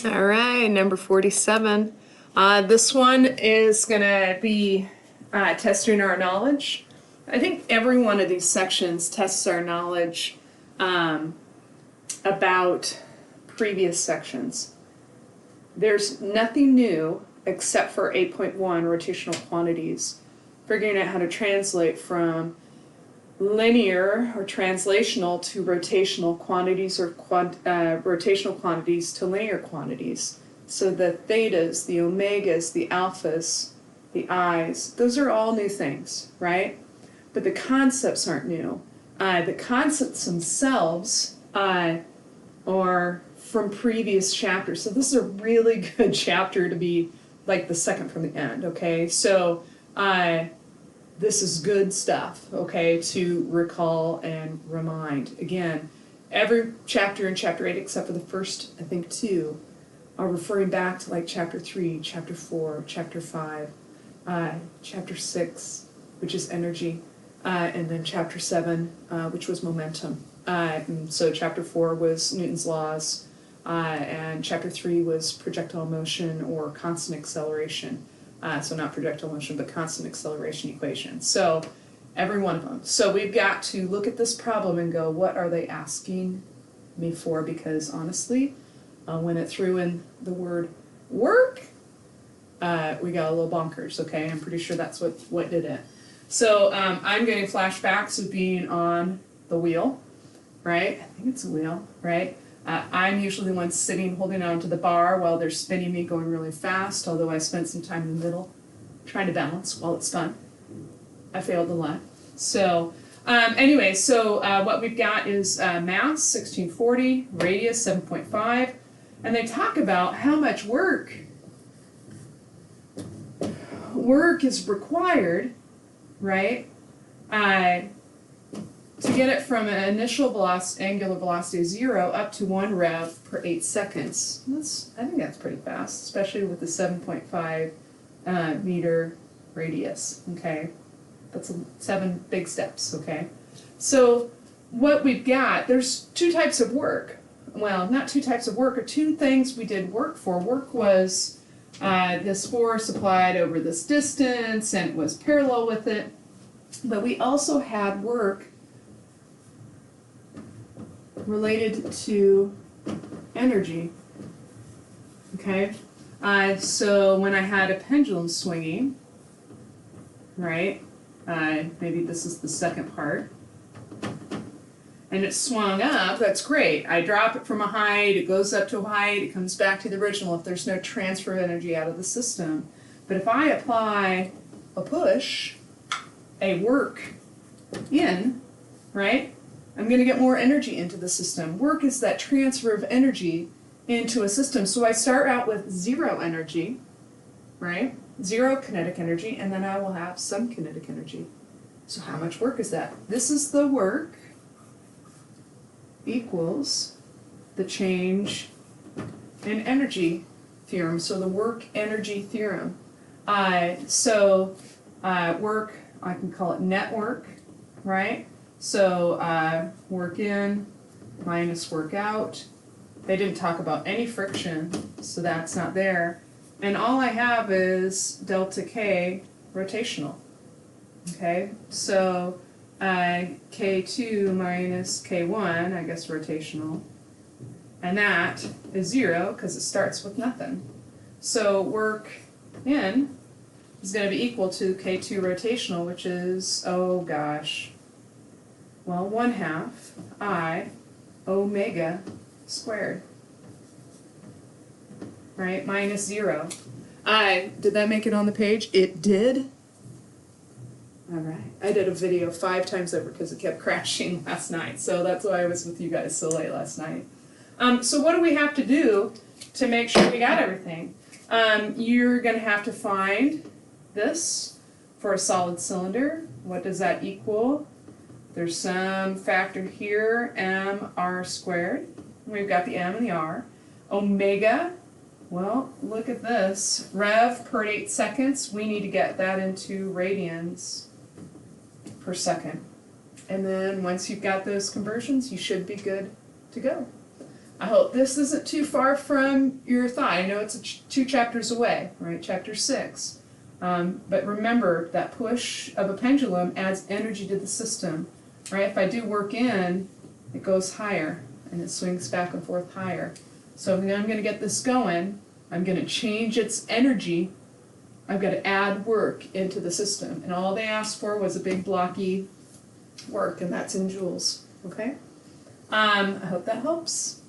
All right, number 47. This one is going to be testing our knowledge. I think every one of these sections tests our knowledge about previous sections. There's nothing new except for 8.1 rotational quantities, figuring out how to translate from linear or translational to rotational quantities or rotational quantities to linear quantities. So the thetas, the omegas, the alphas, the i's, those are all new things, right? But the concepts aren't new. The concepts themselves are from previous chapters. So this is a really good chapter to be like the second from the end, okay? So this is good stuff, okay, to recall and remind. Again, every chapter in chapter 8 except for the first, I think, two are referring back to like chapter 3, chapter 4, chapter 5, chapter 6, which is energy, and then chapter 7, which was momentum. And so chapter 4 was Newton's laws, and chapter 3 was projectile motion or constant acceleration. So not projectile motion, but constant acceleration equation. So every one of them. So we've got to look at this problem and go, what are they asking me for? Because honestly, when it threw in the word work, we got a little bonkers, okay? I'm pretty sure that's what did it. So I'm getting flashbacks of being on the wheel, right? I think it's a wheel, right? I'm usually the one sitting holding on to the bar while they're spinning me going really fast, although I spent some time in the middle trying to balance while it's fun. I failed a lot. So anyway, so what we've got is mass, 1640, radius, 7.5, and they talk about how much work is required, right? To get it from an initial angular velocity of 0 up to 1 rev per 8 seconds. I think that's pretty fast, especially with the 7.5 meter radius, okay? That's 7 big steps, okay? So what we've got, there's two types of work. Well, not two types of work, or two things we did work for. Work was this force applied over this distance, and it was parallel with it. But we also had work related to energy, okay? So when I had a pendulum swinging, right, maybe this is the second part, and it swung up, that's great. I drop it from a height, it goes up to a height, it comes back to the original if there's no transfer of energy out of the system. But if I apply a push, a work in, right, I'm going to get more energy into the system. Work is that transfer of energy into a system. So I start out with 0 energy, right? 0 kinetic energy, and then I will have some kinetic energy. So how much work is that? This is the work equals the change in energy theorem. So the work energy theorem. Work, I can call it net work, right? So work in minus work out. They didn't talk about any friction, so that's not there. And all I have is delta K rotational. Okay, so K2 minus K1, I guess rotational. And that is 0 because it starts with nothing. So work in is going to be equal to K2 rotational, which is, oh gosh, well, 1/2 I omega squared, right, minus 0. Did that make it on the page? It did? All right. I did a video 5 times over because it kept crashing last night, so that's why I was with you guys so late last night. So what do we have to do to make sure we got everything? You're going to have to find this for a solid cylinder. What does that equal? There's some factor here, mr squared. We've got the m and the r. Omega, well, look at this. Rev per 8 seconds, we need to get that into radians per second. And then once you've got those conversions, you should be good to go. I hope this isn't too far from your thought. I know it's 2 chapters away, right? Chapter 6. But remember that push of a pendulum adds energy to the system, right? If I do work in, it goes higher and it swings back and forth higher. So if I'm going to get this going, I'm going to change its energy. I've got to add work into the system. And all they asked for was a big blocky work, and that's in joules, okay? I hope that helps.